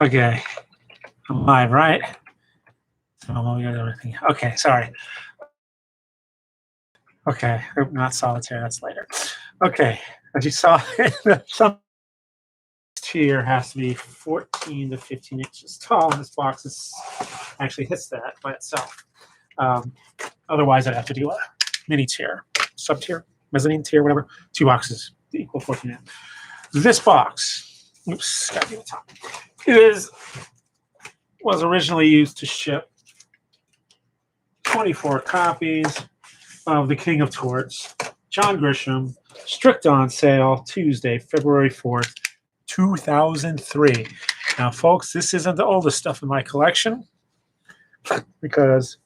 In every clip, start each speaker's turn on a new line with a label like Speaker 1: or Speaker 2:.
Speaker 1: Okay, I'm live, right? Everything. Okay, sorry. Okay, not solitaire. That's later. Okay, as you saw, some tier has to be 14 to 15 inches tall, and this box actually hits that by itself. Otherwise, I'd have to do a mini tier, sub tier, mezzanine tier, whatever. 2 boxes equal 14 inches. This box, oops, gotta be the top, was originally used to ship 24 copies of The King of Torts, John Grisham, strict on sale Tuesday, February 4th, 2003. Now, folks, this isn't the oldest stuff in my collection because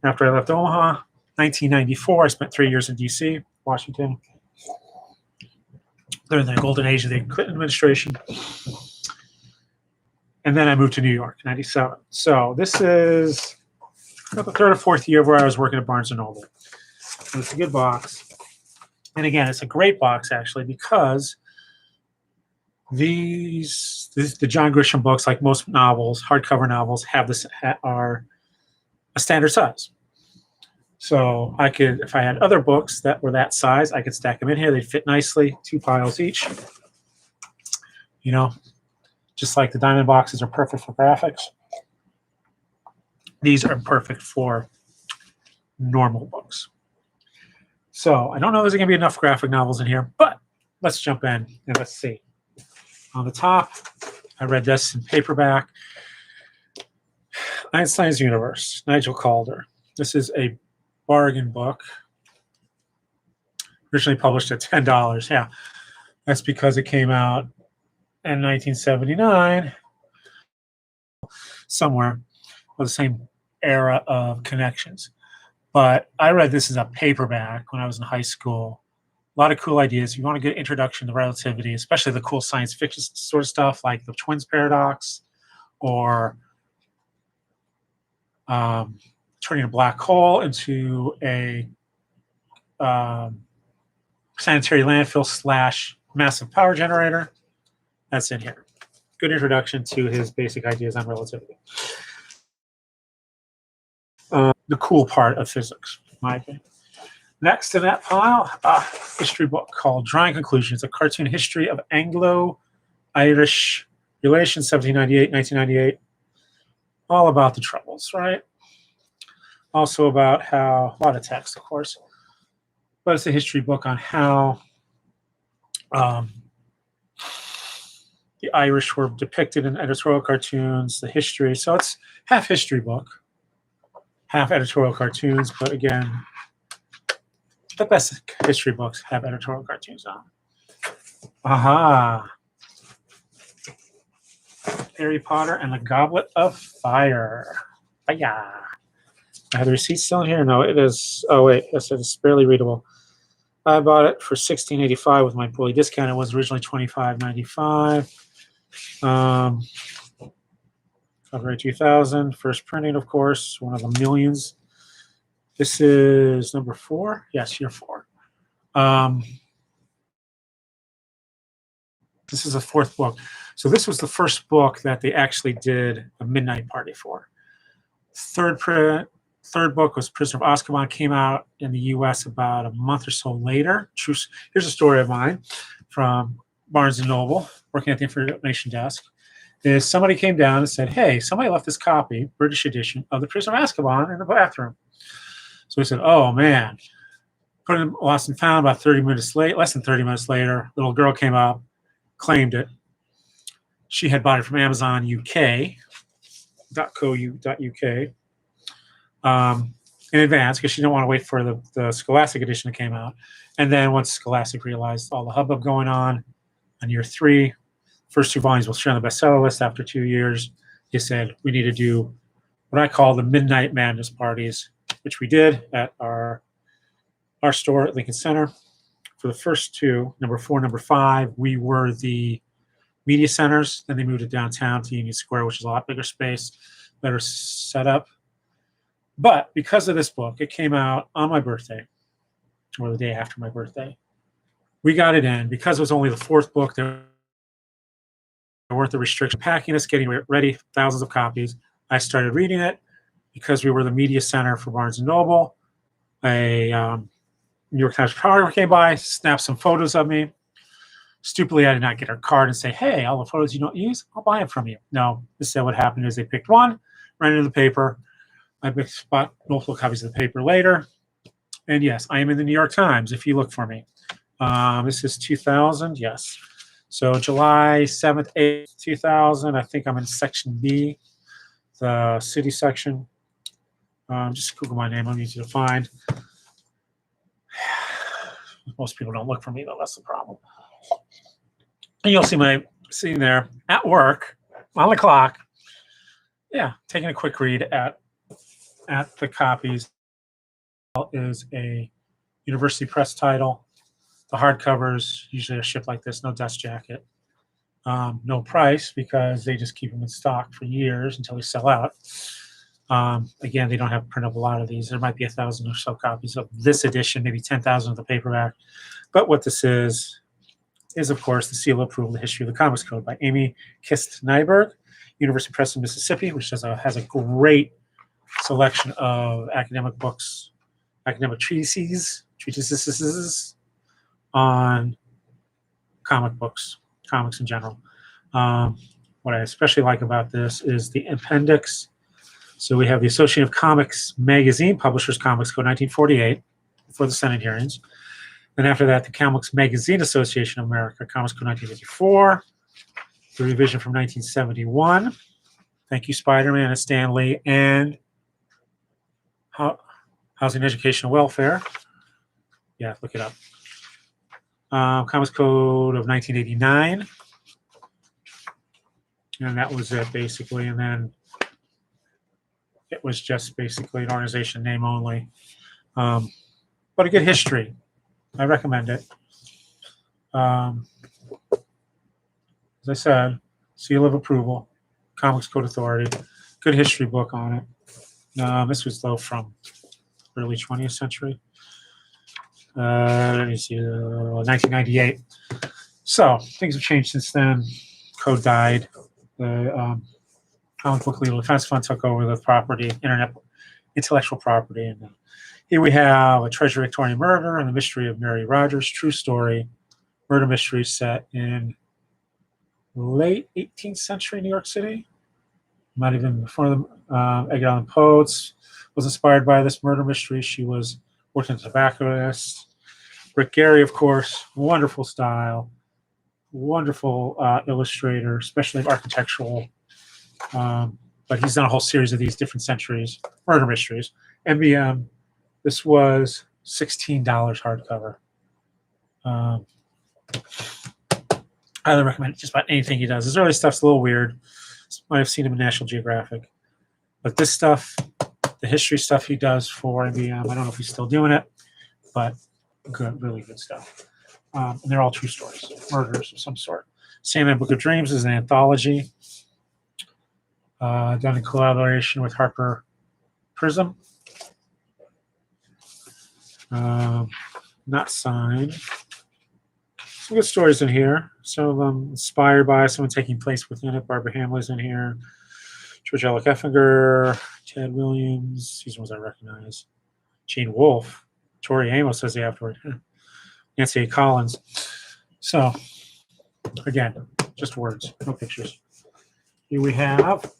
Speaker 1: after I left Omaha, 1994, I spent 3 years in D.C., Washington, during the golden age of the Clinton administration. And then I moved to New York, 97. So this is the 3rd or 4th year where I was working at Barnes & Noble. And it's a good box. And again, it's a great box, actually, because the John Grisham books, like most novels, hardcover novels, are a standard size. So I could, if I had other books that were that size, I could stack them in here. They'd fit nicely, 2 piles each. You know, just like the diamond boxes are perfect for graphics. These are perfect for normal books. So I don't know if there's going to be enough graphic novels in here, but let's jump in and let's see. On the top, I read this in paperback. Einstein's Universe, Nigel Calder. This is a bargain book, originally published at $10. Yeah, that's because it came out in 1979, somewhere, of the same era of connections. But I read this as a paperback when I was in high school. A lot of cool ideas. You want to get an introduction to relativity, especially the cool science fiction sort of stuff like the Twins paradox or turning a black hole into a sanitary landfill / massive power generator. That's in here. Good introduction to his basic ideas on relativity. The cool part of physics, in my opinion. Next in that pile, a history book called Drawing Conclusions, a cartoon history of Anglo-Irish relations, 1798, 1998. All about the Troubles, right? Also about how, a lot of text, of course, but it's a history book on how the Irish were depicted in editorial cartoons, the history. So it's half history book, half editorial cartoons, but again, the best history books have editorial cartoons on. Aha! Harry Potter and the Goblet of Fire. Hiya! I have the receipt still in here? No, it is. Oh, wait. Yes, it is barely readable. I bought it for $16.85 with my bully discount. It was originally $25.95. Copyright 2000. First printing, of course. One of the millions. This is number 4. Yes, year 4. This is a 4th book. So this was the first book that they actually did a midnight party for. Third book was Prisoner of Azkaban. Came out in the U.S. about a month or so later. Here's a story of mine from Barnes & Noble, working at the information desk. Is somebody came down and said, hey, somebody left this copy, British edition, of the Prisoner of Azkaban in the bathroom. So we said, oh, man. Put it in lost and found about 30 minutes late. Less than 30 minutes later, little girl came up, claimed it. She had bought it from Amazon UK.co.uk in advance because she didn't want to wait for the Scholastic edition that came out. And then once Scholastic realized all the hubbub going on year 3, first 2 volumes will share on the bestseller list. After 2 years, they said, we need to do what I call the Midnight Madness parties, which we did at our store at Lincoln Center. For the first 2, number 4, number 5, we were the media centers. Then they moved it downtown to Union Square, which is a lot bigger space, better set up. But because of this book, it came out on my birthday, or the day after my birthday. We got it in because it was only the 4th book. There There weren't the restrictions packing us, getting ready, thousands of copies. I started reading it because we were the media center for Barnes & Noble. A New York Times photographer came by, snapped some photos of me. Stupidly, I did not get her card and say, hey, all the photos you don't use, I'll buy them from you. No, instead what happened is they picked one, ran it in the paper. I bought multiple copies of the paper later. And yes, I am in the New York Times if you look for me. This is 2000, yes. So July 7th, 8th, 2000. I think I'm in section B, the city section. Just Google my name. I'm easy to find. Most people don't look for me, though. That's the problem. And you'll see my scene there at work on the clock. Yeah, taking a quick read at the copies. Is a University Press title. The hardcovers usually are shipped like this, no dust jacket. No price because they just keep them in stock for years until they sell out. Again, they don't have print up a lot of these. There might be 1,000 or so copies of this edition, maybe 10,000 of the paperback. But what this is of course the seal of approval, the history of the Comics Code by Amy Kist Nyberg, University Press in Mississippi, which has a great selection of academic books, academic treatises on comic books, comics in general. What I especially like about this is the appendix. So we have the Association of Comics Magazine, Publishers Comics Code 1948, before the Senate hearings. Then after that, the Comics Magazine Association of America, Comics Code 1954, the revision from 1971. Thank you, Spider-Man and Stan Lee, and Housing, Education, and Welfare. Yeah, look it up. Comics Code of 1989. And that was it, basically. And then it was just basically an organization name only. But a good history. I recommend it. As I said, seal of approval, Comics Code Authority, good history book on it. This was, though, from early 20th century. Let me see, 1998. So things have changed since then. Code died. The Comic Book Legal Defense Fund took over the property, intellectual property. And here we have A Treasure Victorian Murder and the Mystery of Mary Rogers, true story, murder mystery set in late 18th century New York City. Might have been before the Edgar Allan Poe was inspired by this murder mystery. She was working as a tobacconist. Rick Gary, of course, wonderful style, wonderful illustrator, especially architectural. But he's done a whole series of these different centuries, murder mysteries. MBM, this was $16 hardcover. I highly recommend just about anything he does. His early stuff's a little weird. Might have seen him in National Geographic. But this stuff, the history stuff he does for MBM, I don't know if he's still doing it, but good, really good stuff. And they're all true stories, murders of some sort. Sandman Book of Dreams is an anthology done in collaboration with Harper Prism. Not signed. Some good stories in here. Some of them inspired by someone taking place within it. Barbara Hamley's in here. George L. Effinger, Ted Williams. These ones I recognize. Gene Wolfe. Tori Amos says the afterward. Nancy A. Collins. So, again, just words, no pictures. Here we have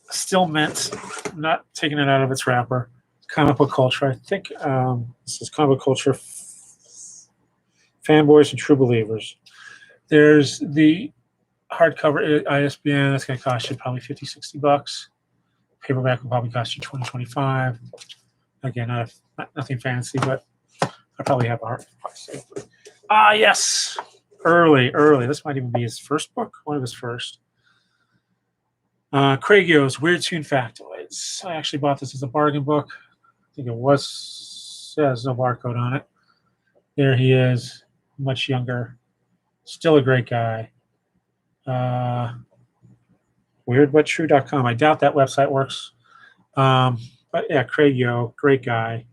Speaker 1: still mint, not taking it out of its wrapper. Comic Book Culture. I think this is Comic Book Culture Fanboys and True Believers. There's the hardcover ISBN. That's going to cost you probably $50, $60. Paperback will probably cost you $20, $25. Again, nothing fancy, but I probably have a hard. Yes, early. This might even be his first book, one of his first. Craig Yo's Weird Tune Factoids. I actually bought this as a bargain book. I think it says no barcode on it. There he is, much younger. Still a great guy. Weirdbuttrue.com. I doubt that website works. But yeah, Craig Yo, great guy.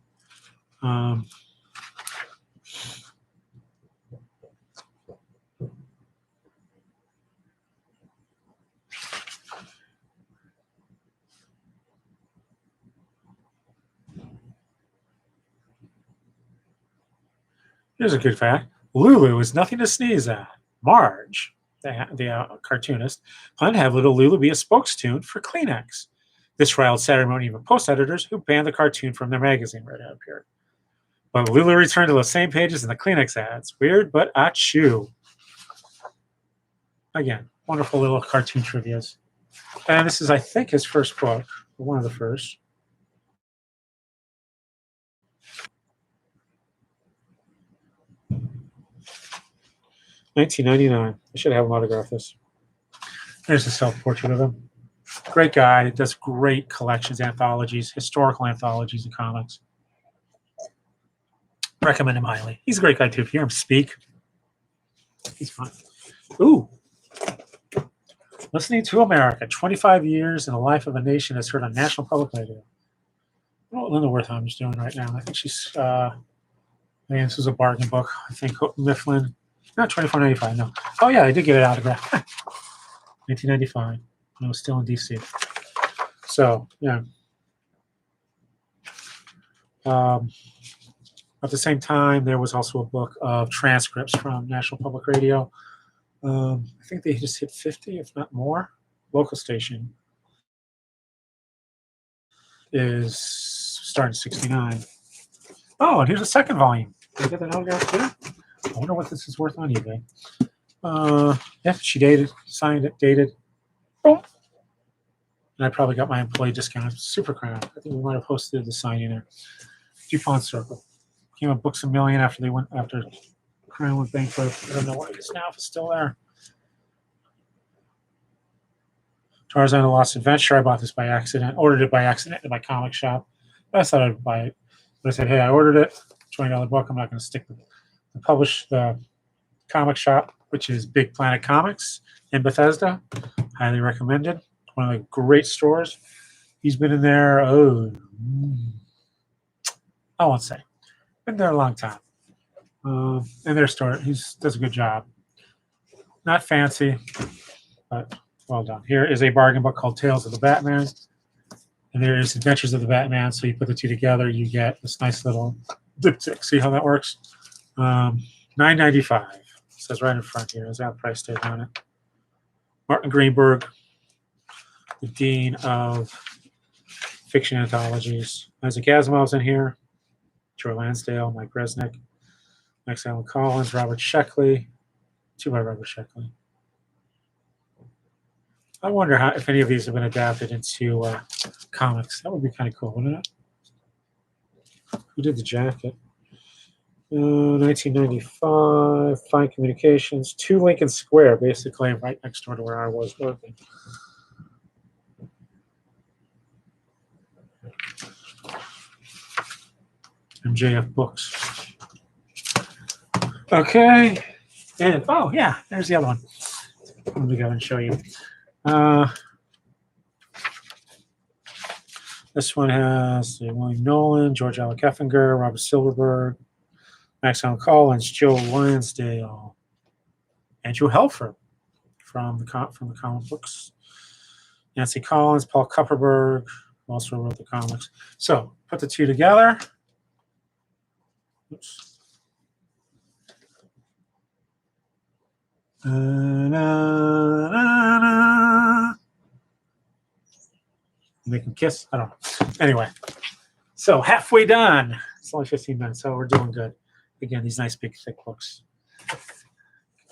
Speaker 1: Here's a good fact. Lulu is nothing to sneeze at. Marge, the cartoonist, planned to have little Lulu be a spokestune for Kleenex. This riled Saturday Evening Post editors who banned the cartoon from their magazine right out here. But Lulu returned to those same pages in the Kleenex ads. Weird, but achoo. Again, wonderful little cartoon trivias. And this is, I think, his first book, one of the first. $19.99. I should have him autograph this. There's a self-portrait of him. Great guy. Does great collections, anthologies, historical anthologies and comics. Recommend him highly. He's a great guy, too. If you hear him speak, he's fun. Ooh. Listening to America, 25 years in the life of a nation is heard on National Public Radio. I don't know what Linda Wertheim's doing right now. I think she's, man, this was a bargain book. I think Mifflin, not $24.95, no. Oh, yeah, I did get it autographed. 1995. I was still in D.C. So, yeah. At the same time, there was also a book of transcripts from National Public Radio. I think they just hit 50, if not more. Local station is starting 69. Oh, and here's a second volume. Did I get that autograph too? I wonder what this is worth on eBay. Yeah, she dated, signed it, dated. Boom. And I probably got my employee discount. Super Crown. I think we might have posted the signing there. DuPont Circle. Came up Books A Million after Crown went bankrupt. I don't know what it is now, if it's still there. Tarzana Lost Adventure. I bought this by accident. Ordered it by accident in my comic shop. I thought I'd buy it. But I said, hey, I ordered it. $20 book. I'm not going to stick with it. I published the comic shop, which is Big Planet Comics in Bethesda. Highly recommended. One of the great stores. He's been in there, I won't say. Been there a long time. In their store, he does a good job. Not fancy, but well done. Here is a bargain book called Tales of the Batman. And there is Adventures of the Batman. So you put the two together, you get this nice little diptych. See how that works? $9.95. It says right in front here. Is that price tag on it? Martin Greenberg, the Dean of Fiction Anthologies. Isaac Asimov's in here. Joe Lansdale, Mike Resnick, Max Allen Collins, Robert Sheckley. Two by Robert Sheckley. I wonder if any of these have been adapted into comics. That would be kind of cool, wouldn't it? Who did the jacket? 1995, Fine Communications, 2 Lincoln Square, basically right next door to where I was working. MJF Books. Okay. And, oh, yeah, there's the other one. Let me go and show you. This one has William Nolan, George Alec Effinger, Robert Silverberg, Max Allen Collins, Joe Lansdale, Andrew Helfer from the comic books, Nancy Collins, Paul Kupperberg, who also wrote the comics. So put the two together. Oops. Make them kiss. I don't know. Anyway, so halfway done. It's only 15 minutes, so we're doing good. Again, these nice big thick books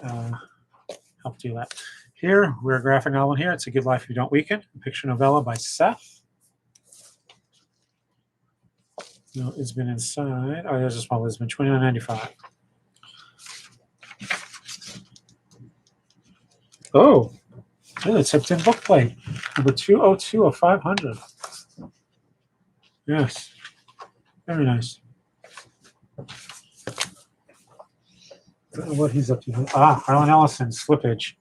Speaker 1: help do that. Here, we're a graphic novel here. It's A Good Life If You Don't Weaken, a picture novella by Seth. No, it's been inside. Oh, there's a small. It's been $29.95. Oh, it's a tin book plate. Number 202 of 500. Yes. Very nice. I don't know what he's up to. Harlan Ellison, Slippage.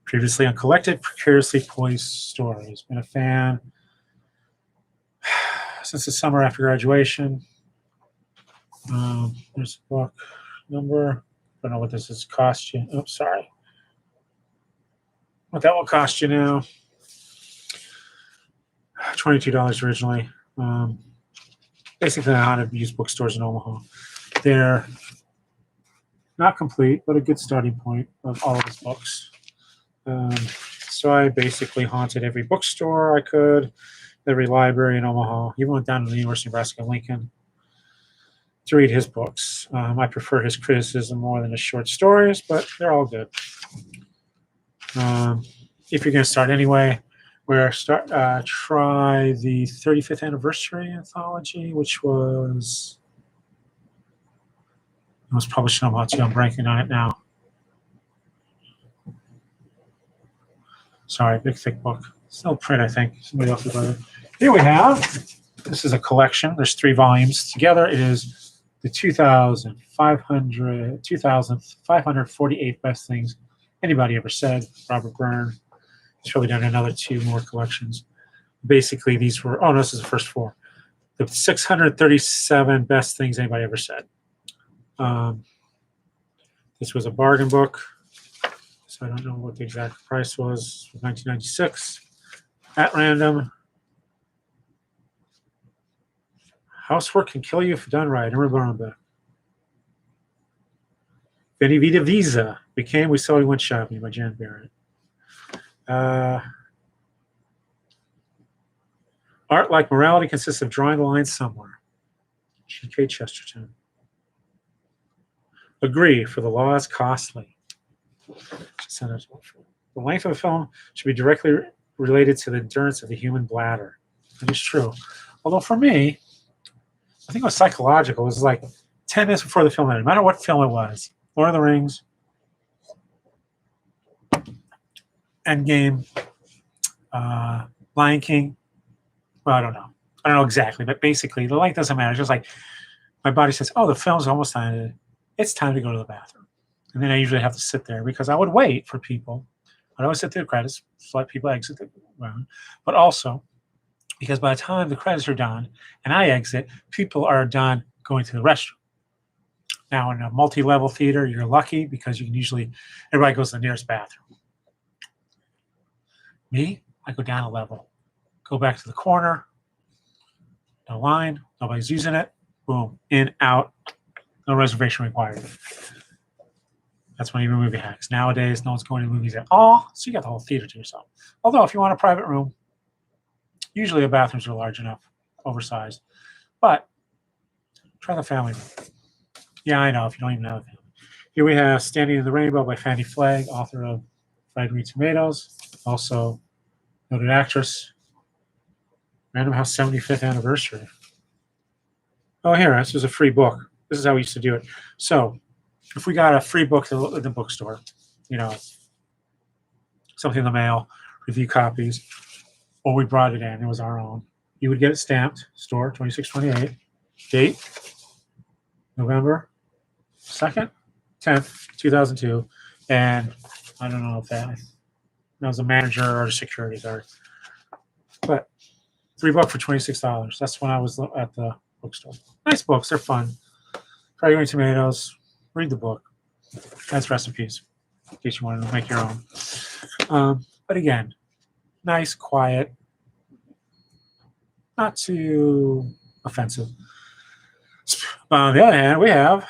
Speaker 1: Previously uncollected, precariously poised stories. Been a fan since the summer after graduation. There's a book number. I don't know what this is cost you. Oh, sorry. What that will cost you now. $22 originally. Basically how to use bookstores in Omaha. They're Not complete, but a good starting point of all of his books. Um, so I basically haunted every bookstore I could, every library in Omaha, even went down to the University of Nebraska-Lincoln to read his books. I prefer his criticism more than his short stories, but they're all good. If you're going to start anyway, try the 35th Anniversary Anthology, which was published in Omaha too. I'm blanking on it now. Sorry, big thick book. Still print, I think. Somebody else has read it. Here we have. This is a collection. There's 3 volumes together. It is the 2,548 best things anybody ever said. Robert Byrne. He's probably done another 2 more collections. Basically, these were. Oh no, this is the first 4. The 637 best things anybody ever said. This was a bargain book. So I don't know what the exact price was for 1996. At random. Housework can kill you if done right. Emma Barnbeck. Veni Vita Visa became We Saw We Went Shopping by Jan Barrett. Art Like Morality consists of drawing the line somewhere. G.K. Chesterton. Agree, for the law is costly. The length of a film should be directly related to the endurance of the human bladder. That is true. Although for me, I think it was psychological. It was like 10 minutes before the film ended, no matter what film it was. Lord of the Rings, Endgame, Lion King. Well, I don't know. I don't know exactly, but basically the length doesn't matter. It's just like my body says, oh, the film's almost ended. It's time to go to the bathroom. And then I usually have to sit there because I would wait for people. I'd always sit through the credits, so let people exit the room. But also, because by the time the credits are done and I exit, people are done going to the restroom. Now, in a multi-level theater, you're lucky because you can usually, everybody goes to the nearest bathroom. Me, I go down a level, go back to the corner, no line, nobody's using it, boom, in, out, no reservation required. That's when you remove movie hacks. Nowadays, no one's going to movies at all, so you got the whole theater to yourself. Although, if you want a private room, usually the bathrooms are large enough, oversized. But try the family room. Yeah, I know, if you don't even have a family. Here we have Standing in the Rainbow by Fannie Flagg, author of Fried Green Tomatoes, also noted actress. Random House 75th Anniversary. Oh, here, this is a free book. This is how we used to do it. So, if we got a free book at the bookstore, you know, something in the mail, review copies, or we brought it in, it was our own, you would get it stamped, store 2628, date, November 2nd, 10th, 2002, and I don't know if that was a manager or a security guard. But free book for $26. That's when I was at the bookstore. Nice books, they're fun. Fried Green Tomatoes, read the book. That's recipes, in case you wanted to make your own. But again, nice, quiet, not too offensive. On the other hand, we have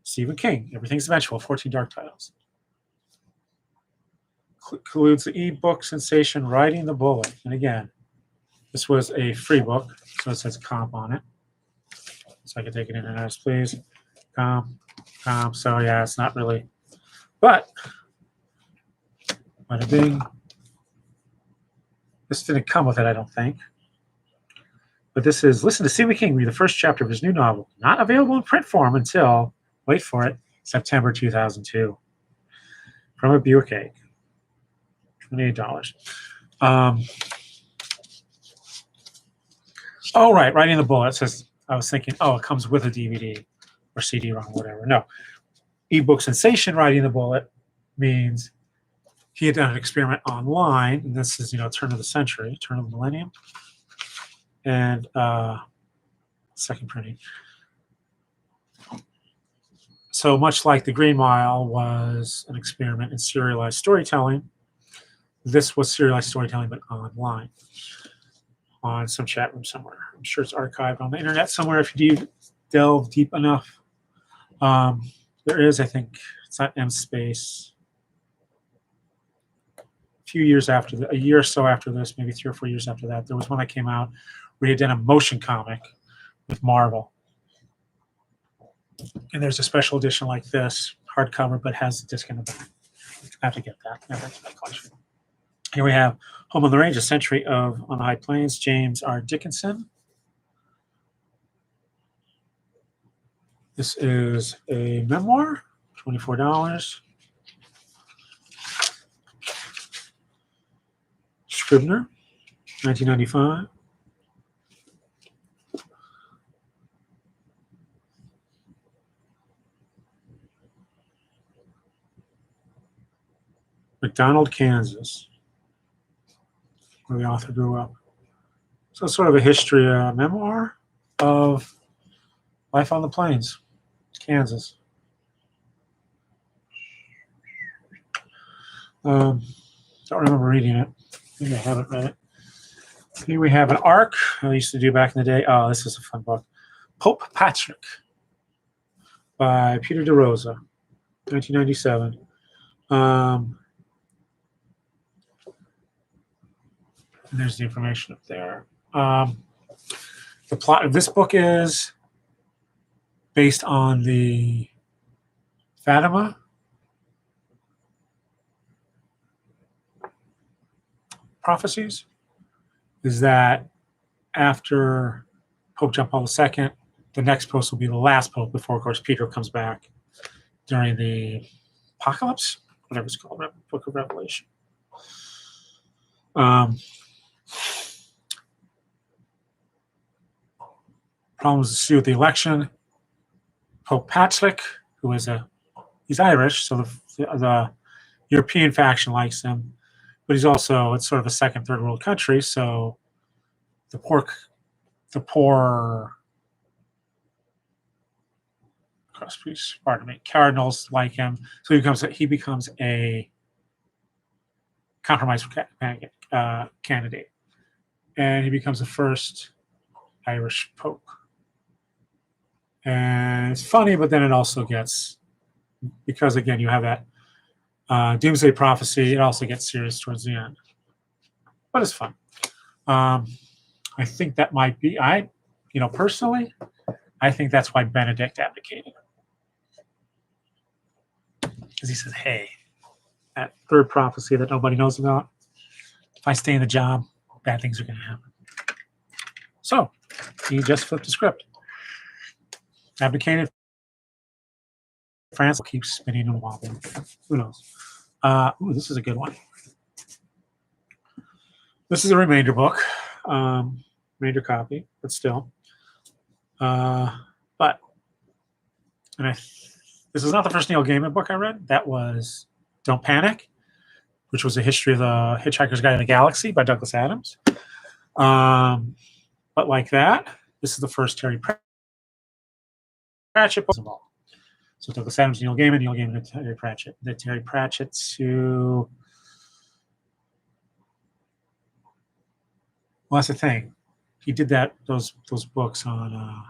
Speaker 1: Stephen King, Everything's Eventual, 14 Dark Titles. Includes the e-book sensation Riding the Bullet. And again, this was a free book, so it says comp on it. So I can take it in and out, please. Comp. So yeah, it's not really, but bada bing. This didn't come with it, I don't think. But this is Listen to Stephen King read the first chapter of his new novel, not available in print form until, wait for it, September 2002. From a Buick Egg. $28. Oh, right, Riding the Bullet. It says, I was thinking, oh, it comes with a DVD or CD-ROM, whatever. No. Ebook sensation Riding the Bullet means he had done an experiment online, and this is, turn of the century, turn of the millennium, and second printing. So much like The Green Mile was an experiment in serialized storytelling, this was serialized storytelling, but online, on some chat room somewhere. I'm sure it's archived on the internet somewhere if you delve deep enough. There is, I think, it's not M space. A few years after a year or so after this, maybe 3 or 4 years after that, there was one that came out where he had done a motion comic with Marvel. And there's a special edition like this, hardcover, but has the disc in the back. I have to get that. Yeah, that's my collection. Here we have Home on the Range, A Century on the High Plains, James R. Dickinson. This is a memoir, $24. Scribner, 1995. McDonald, Kansas, where the author grew up. So it's sort of a history, memoir of life on the plains, Kansas. Don't remember reading it. Maybe I haven't read it. Here we have an ARC I used to do back in the day. Oh, this is a fun book. Pope Patrick by Peter DeRosa, 1997. And there's the information up there. The plot of this book is based on the Fatima prophecies. Is that after Pope John Paul II, the next pope will be the last pope before, of course, Peter comes back during the apocalypse, whatever it's called, Book of Revelation. Problems ensue with the election. Pope Patrick, who is he's Irish, so the European faction likes him, but he's also, it's sort of a second, third world country, so the poor cardinals like him, so he becomes a compromise candidate, and he becomes the first Irish pope. And it's funny, but then it also gets, because again you have that doomsday prophecy, it also gets serious towards the end, but it's fun. I think that might be, personally, I think that's why Benedict abdicated. Because he said, hey, that third prophecy that nobody knows about, if I stay in the job, bad things are going to happen. So he just flipped the script. Abdicated. France will keep spinning and wobbling. Who knows? This is a good one. This is a remainder book. Remainder copy, but still. This is not the first Neil Gaiman book I read. That was Don't Panic, which was a history of the Hitchhiker's Guide to the Galaxy by Douglas Adams. But like that, this is the first Terry Pratchett book involved. So Douglas Adams, Neil Gaiman, and Terry Pratchett. The Terry Pratchett to, well, that's the thing. He did those books on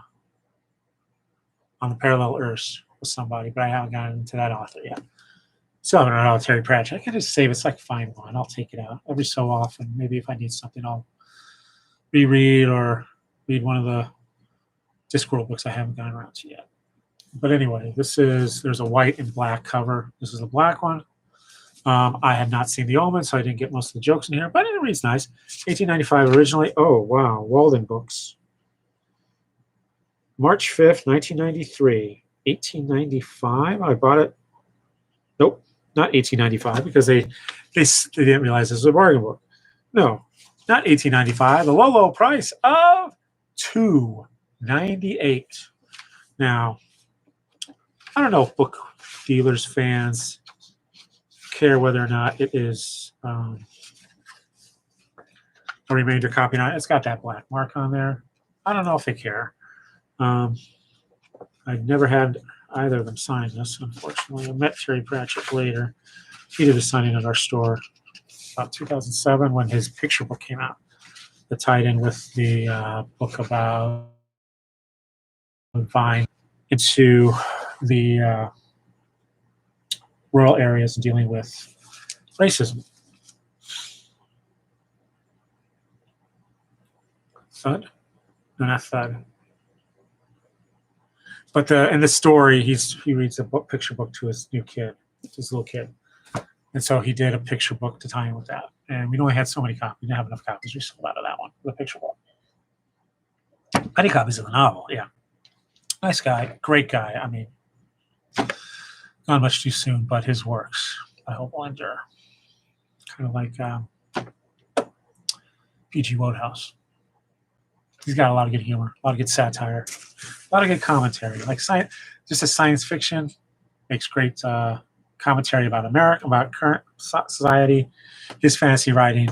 Speaker 1: the Parallel Earths with somebody, but I haven't gotten into that author yet. So I don't know, Terry Pratchett. I can just save it. It's like fine wine. I'll take it out every so often. Maybe if I need something, I'll reread or read one of the Discworld books I haven't gotten around to yet. But anyway, there's a white and black cover. This is the black one. I had not seen The Omen, so I didn't get most of the jokes in here, but it reads nice. 1895 originally. Oh, wow. Walden Books. March 5th, 1993. 1895. I bought it. Nope, not 1895, because they didn't realize this was a bargain book. No, not 1895. The low price of $2.98. Now, I don't know if book dealers, fans care whether or not it is a remainder copy. Now, it's got that black mark on there. I don't know if they care. I've never had either of them sign this, unfortunately. I met Terry Pratchett later. He did a signing at our store about 2007 when his picture book came out that tied in with the book about Vine into the rural areas and dealing with racism. Thud? No, not thud. But in the story, he reads a picture book to his new kid, his little kid, and so he did a picture book to tie in with that. And we only had so many copies; we didn't have enough copies. We sold out of that one, the picture book. Many copies of the novel, yeah. Nice guy, great guy. I mean, not much too soon, but his works, I hope, will endure. Kind of like P.G. Wodehouse. He's got a lot of good humor, a lot of good satire, a lot of good commentary. Like science, just a science fiction, makes great commentary about America, about current society. His fantasy writing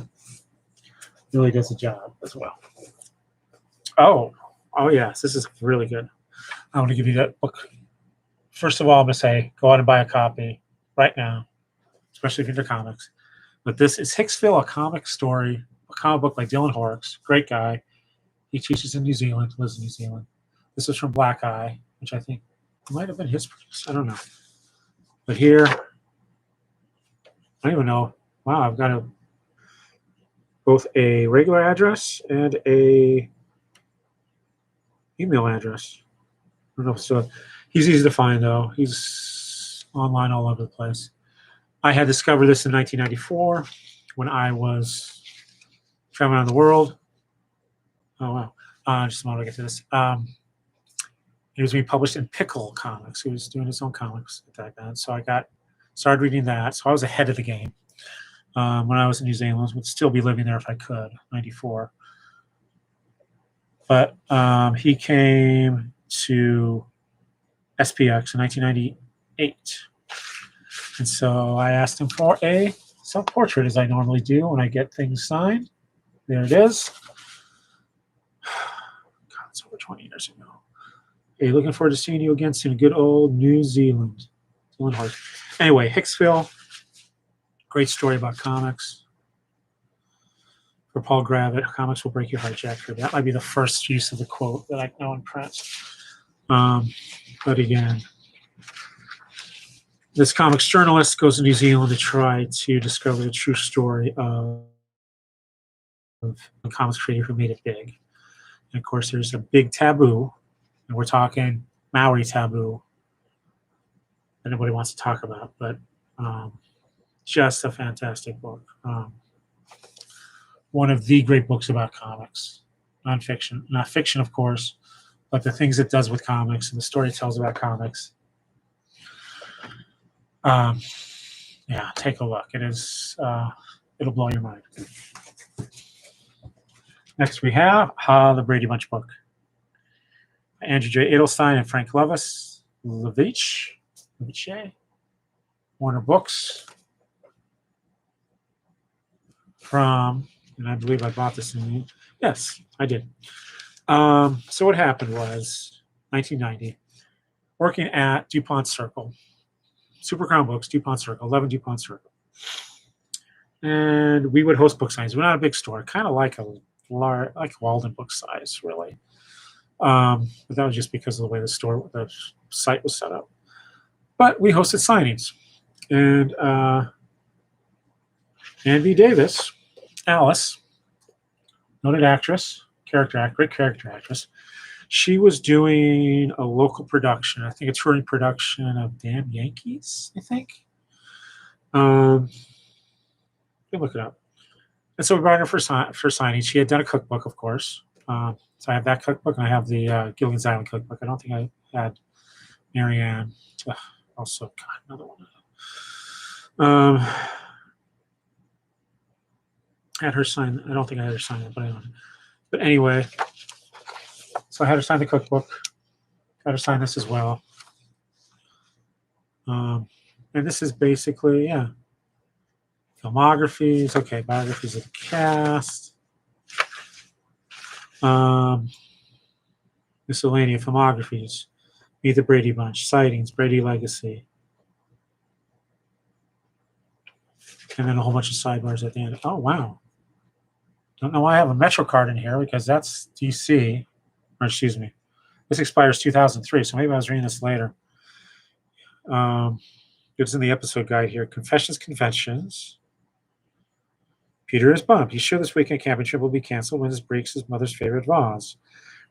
Speaker 1: really does a job as well. Oh yes, this is really good. I want to give you that book. First of all, I'm going to say go out and buy a copy right now, especially if you're into comics. But this is Hicksville, a comic story, a comic book by Dylan Horrocks. Great guy. He teaches in New Zealand, lives in New Zealand. This is from Black Eye, which I think might have been his produce. I don't know. But here, I don't even know. Wow, I've got both a regular address and a email address. I don't know. So he's easy to find, though. He's online all over the place. I had discovered this in 1994 when I was traveling around the world. Oh, wow. Just a moment to get to this. It was being published in Pickle Comics. He was doing his own comics at that time. So I started reading that. So I was ahead of the game. When I was in New Zealand, would still be living there if I could, 94. But he came to SPX in 1998. And so I asked him for a self-portrait, as I normally do when I get things signed. There it is. God, it's over 20 years ago. Hey, looking forward to seeing you again soon. Good old New Zealand. Anyway, Hicksville. Great story about comics. For Paul Gravett, comics will break your heart, Jack Kirby. That might be the first use of the quote that I know in print. But again, this comics journalist goes to New Zealand to try to discover the true story of a comics creator who made it big. And of course, there's a big taboo, and we're talking Maori taboo that nobody wants to talk about, but just a fantastic book. One of the great books about comics, nonfiction, not fiction, of course, but the things it does with comics and the story it tells about comics. Yeah, take a look. It is, it'll blow your mind. Next we have the Brady Bunch book. Andrew J. Edelstein and Frank Levice. Warner Books. From, and I believe I bought this in, yes, I did. So what happened was 1990, working at DuPont Circle, Super Crown Books, DuPont Circle, 11 DuPont Circle. And we would host book signings. We're not a big store, kind of like like Walden book size, really. But that was just because of the way the site was set up. But we hosted signings. And Ann V. Davis, Alice, noted actress, great character actress. She was doing a local production, I think a touring production of Damn Yankees, I think. You can look it up. And so we brought her for signing. She had done a cookbook, of course. So I have that cookbook, and I have the Gilligan's Island cookbook. I don't think I had Marianne. Also, God, another one. I had her sign. I don't think I had her sign it, but anyway. So I had her sign the cookbook. Got her sign this as well. And this is basically, yeah, filmographies. Okay, biographies of the cast. Miscellaneous filmographies. Meet the Brady Bunch. Sightings. Brady Legacy. And then a whole bunch of sidebars at the end. Oh, wow. Don't know why I have a Metro card in here because that's DC. Or excuse me. This expires 2003, so maybe I was reading this later. It's in the episode guide here. Confessions, Conventions. Peter is bummed. He's sure this weekend camping trip will be canceled when his breaks his mother's favorite vase.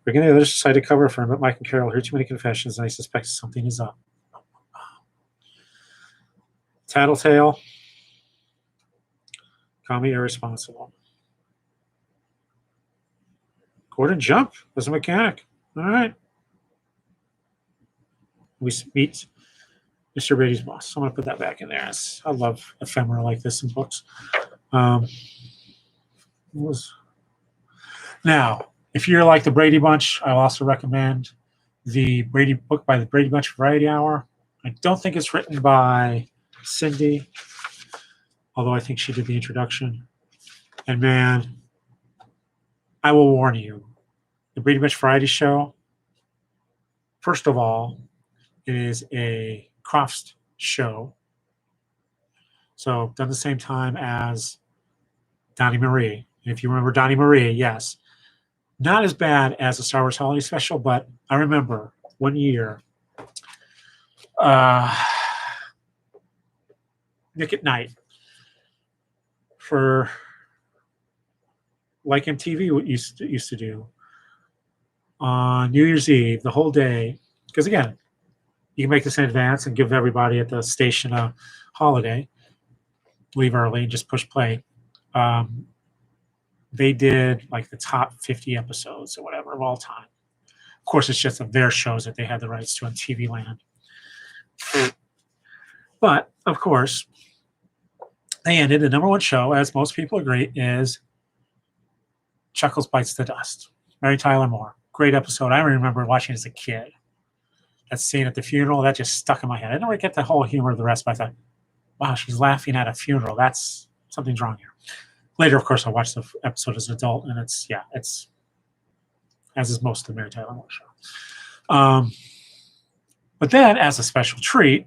Speaker 1: Rick and the others decide to cover for him, but Mike and Carol hear too many confessions and they suspect something is up. Tattletale. Call me irresponsible. Gordon Jump was a mechanic. All right. We meet Mr. Brady's boss. So I'm going to put that back in there. I love ephemera like this in books. Now, if you're like the Brady Bunch, I'll also recommend the Brady book by the Brady Bunch Variety Hour. I don't think it's written by Cindy, although I think she did the introduction. And man, I will warn you, the Brady Bunch Variety Show, first of all, it is a Crofts show. So done the same time as Donnie Marie. And if you remember Donnie Marie, yes. Not as bad as the Star Wars Holiday Special, but I remember one year, Nick at Night, for like MTV used to do on New Year's Eve, the whole day. Because again, you can make this in advance and give everybody at the station a holiday. Leave early and just push play. They did like the top 50 episodes or whatever of all time. Of course, it's just of their shows that they had the rights to on TV Land. But of course, they ended. The number one show, as most people agree, is Chuckles Bites the Dust. Mary Tyler Moore. Great episode. I remember watching as a kid. That scene at the funeral, that just stuck in my head. I didn't really get the whole humor of the rest, but I thought, wow, she's laughing at a funeral. That's something's wrong here. Later, of course, I watched the episode as an adult, and it's as is most of the Mary Tyler Moore show. But then, as a special treat,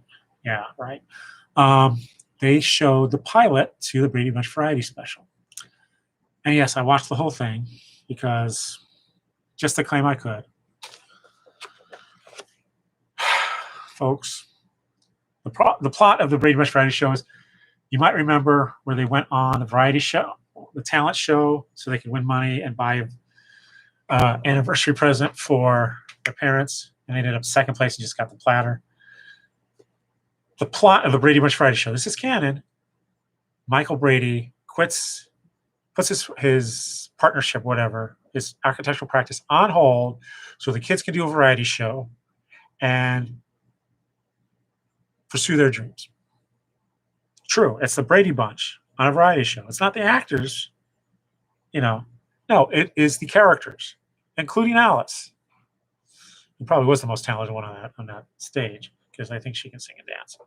Speaker 1: they showed the pilot to the Brady Bunch Variety Special. And yes, I watched the whole thing because just to claim I could. Folks, the plot of the Brady Bunch Variety Show is, you might remember where they went on the variety show, the talent show, so they could win money and buy an anniversary present for their parents, and they ended up second place and just got the platter. The plot of the Brady Bunch Variety Show, this is canon. Michael Brady puts his partnership, whatever, his architectural practice on hold so the kids can do a variety show and pursue their dreams. True, it's the Brady Bunch on a variety show. It's not the actors, No, it is the characters, including Alice. Who probably was the most talented one on that stage because I think she can sing and dance.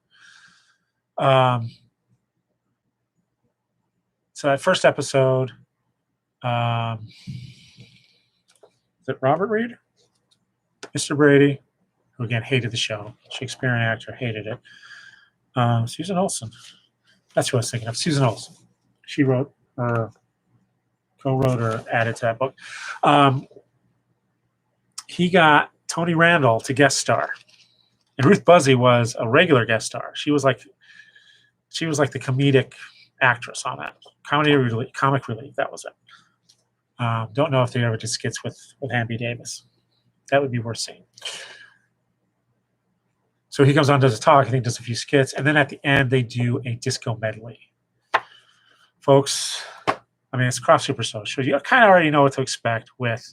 Speaker 1: So that first episode, is it Robert Reed? Mr. Brady, who again hated the show. Shakespearean actor, hated it. Susan Olsen. That's who I was thinking of. Susan Olsen. She wrote or co-wrote or added to that book. He got Tony Randall to guest star. And Ruth Buzzy was a regular guest star. She was like the comedic actress on that. Comic relief, that was it. Don't know if they ever did skits with Hamby Davis. That would be worth seeing. So he comes on, does a talk, I think does a few skits, and then at the end they do a disco medley. Folks, I mean, it's Crofts Super Social. You kind of already know what to expect with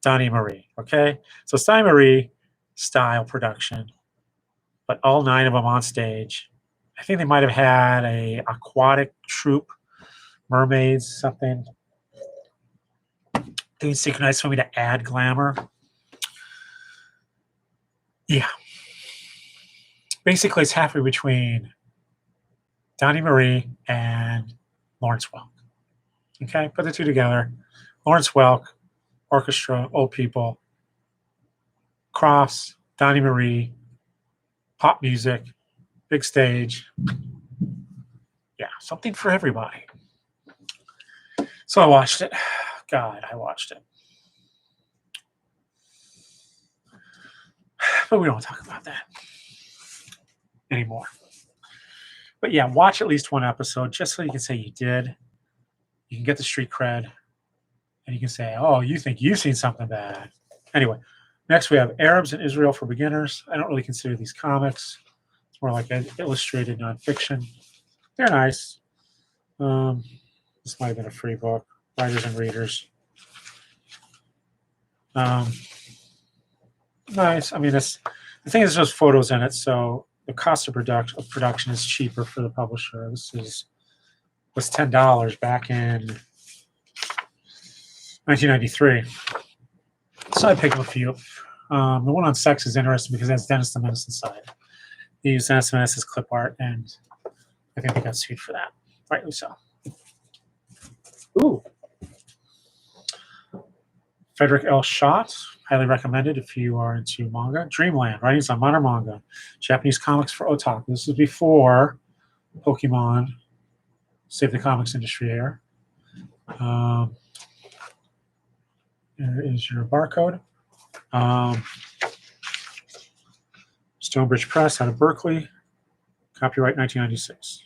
Speaker 1: Donnie Marie, okay? So it's Donnie Marie style production, but all 9 of them on stage. I think they might have had a aquatic troupe, mermaids, something, doing synchronized swimming to add glamour. Yeah. Basically, it's halfway between Donnie Marie and Lawrence Welk. Okay, put the two together. Lawrence Welk, orchestra, old people. Crofts, Donnie Marie, pop music, big stage. Yeah, something for everybody. So I watched it. God, I watched it. But we don't talk about that anymore. But yeah, watch at least one episode just so you can say you did. You can get the street cred, and you can say, "Oh, you think you've seen something bad." Anyway, next we have Arabs in Israel for Beginners. I don't really consider these comics. It's more like an illustrated nonfiction. They're nice. This might have been a free book. Writers and readers. Nice. I mean, the thing is, there's photos in it, so the cost of production is cheaper for the publisher. This was $10 back in 1993. So I picked up a few. The one on sex is interesting because it has Dennis the Menace inside. They used Dennis the Menace as clip art, and I think they got sued for that. Rightly so. Ooh. Frederick L. Schott, highly recommended if you are into manga. Dreamland, writings on modern manga. Japanese comics for otaku. This is before Pokemon saved the comics industry here. There is your barcode. Stonebridge Press out of Berkeley. Copyright 1996.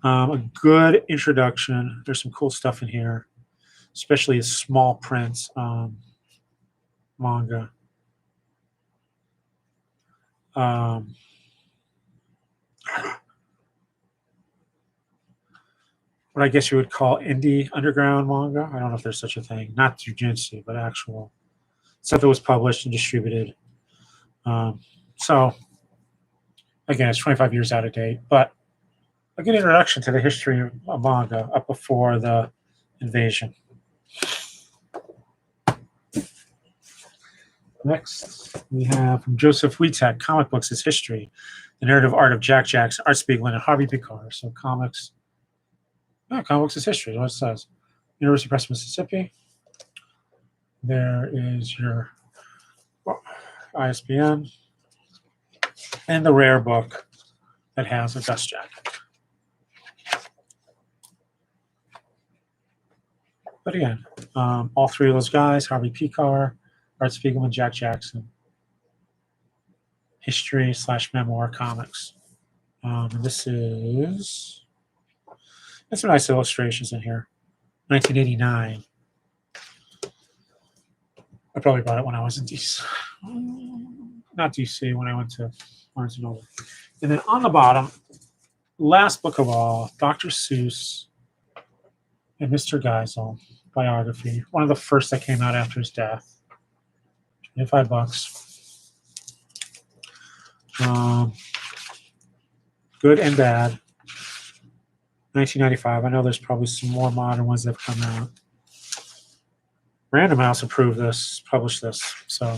Speaker 1: A good introduction. There's some cool stuff in here, especially a small print manga. What I guess you would call indie underground manga. I don't know if there's such a thing. Not jujitsu, but actual stuff that was published and distributed. So, again, it's 25 years out of date, but a good introduction to the history of manga up before the invasion. Next, we have from Joseph Wheatek, Comic Books as History, The Narrative Art of Jack Jackson, Art Spiegelman, and Harvey Picard. So comics is history, is what it says. University Press, Mississippi. There is your ISBN. And the rare book that has a dust jacket. But again, all three of those guys, Harvey Picard, Art Spiegelman, Jack Jackson. History / memoir comics. And this is... There's some nice illustrations in here. 1989. I probably bought it when I was in DC. Not DC, when I went to Barnes & Noble. And then on the bottom, last book of all, Dr. Seuss and Mr. Geisel, Biography. One of the first that came out after his death. $25. Good and bad. 1995. I know there's probably some more modern ones that have come out. Random House published this. So,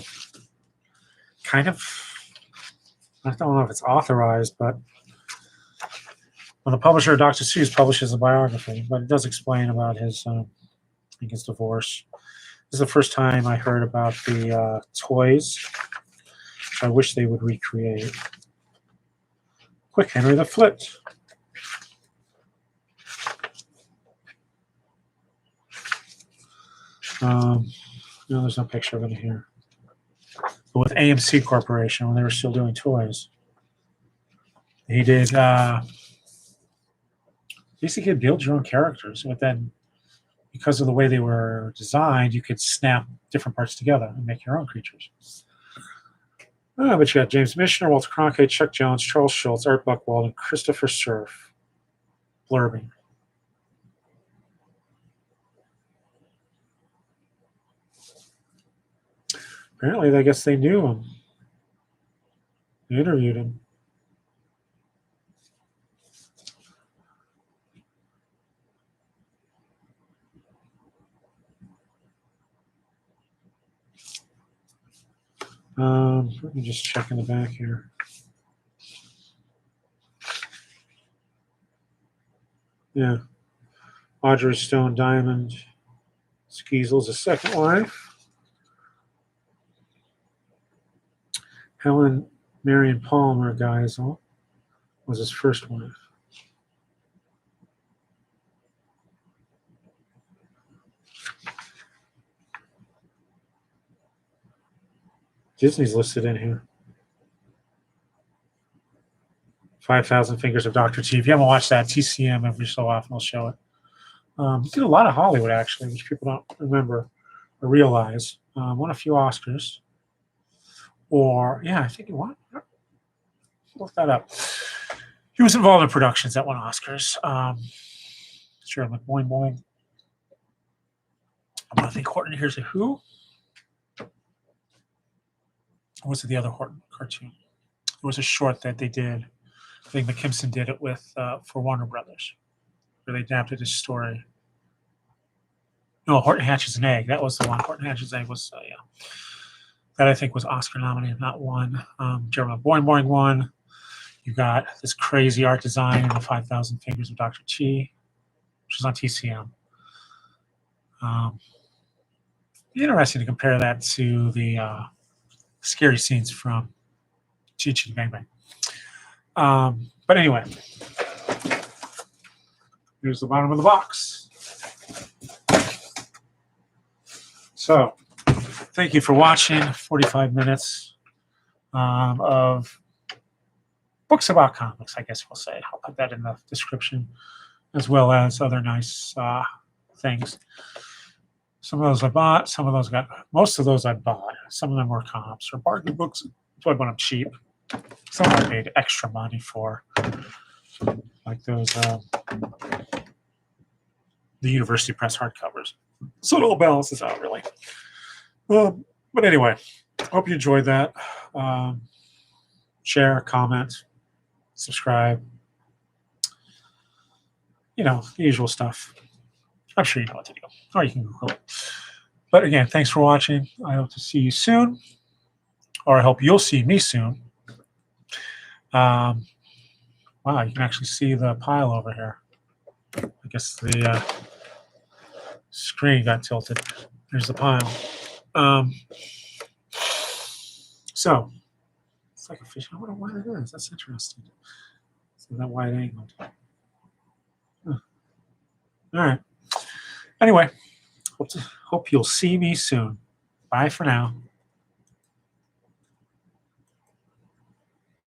Speaker 1: kind of, I don't know if it's authorized, but when the publisher, Dr. Seuss, publishes a biography, but it does explain about his divorce. This is the first time I heard about the toys, which I wish they would recreate. Quick Henry the Flipped. No, there's no picture of it here. But with AMC Corporation, when they were still doing toys, he did basically build your own characters. But then, because of the way they were designed, you could snap different parts together and make your own creatures. But you got James Michener, Walter Cronkite, Chuck Jones, Charles Schultz, Art Buchwald, and Christopher Cerf blurbing. Apparently, I guess they knew him. They interviewed him. Let me just check in the back here. Yeah. Audrey Stone Diamond. Geisel's a second wife. Helen Marion Palmer Geisel was his first wife. Disney's listed in here. 5,000 Fingers of Dr. T. If you haven't watched that, TCM every so often will show it. He did a lot of Hollywood, actually, which people don't remember or realize. Won a few Oscars. Or, yeah, I think he won. Look that up. He was involved in productions that won Oscars. Sure, like Boing Boing. I think Horton Hears a Who. Or was it the other Horton cartoon? It was a short that they did. I think McKimson did it with for Warner Brothers, where they adapted his story. No, Horton Hatches an Egg. That was the one. Horton Hatches an Egg was, yeah. That I think was Oscar nominated, not won. Jeremy Boing Boing won. You got this crazy art design in the 5,000 Fingers of Dr. T, which is on TCM. Interesting to compare that to the scary scenes from Chi Chi Bang Bang. But anyway, here's the bottom of the box. So, thank you for watching 45 minutes of books about comics, I guess we'll say. I'll put that in the description, as well as other nice things. Some of those I bought, some of those most of those I bought. Some of them were comps or bargain books. So I bought them cheap. Some I paid extra money for, like those, the University Press hardcovers. So it all balances out, really. But anyway, hope you enjoyed that. Share, comment, subscribe. You know, the usual stuff. I'm sure you know what to do. Or you can Google it. But again, thanks for watching. I hope to see you soon. Or I hope you'll see me soon. Wow, you can actually see the pile over here. I guess the screen got tilted. There's the pile. So, it's like a fish. I wonder why that is. That's interesting. So that wide angled. Huh. All right. Anyway, hope you'll see me soon. Bye for now.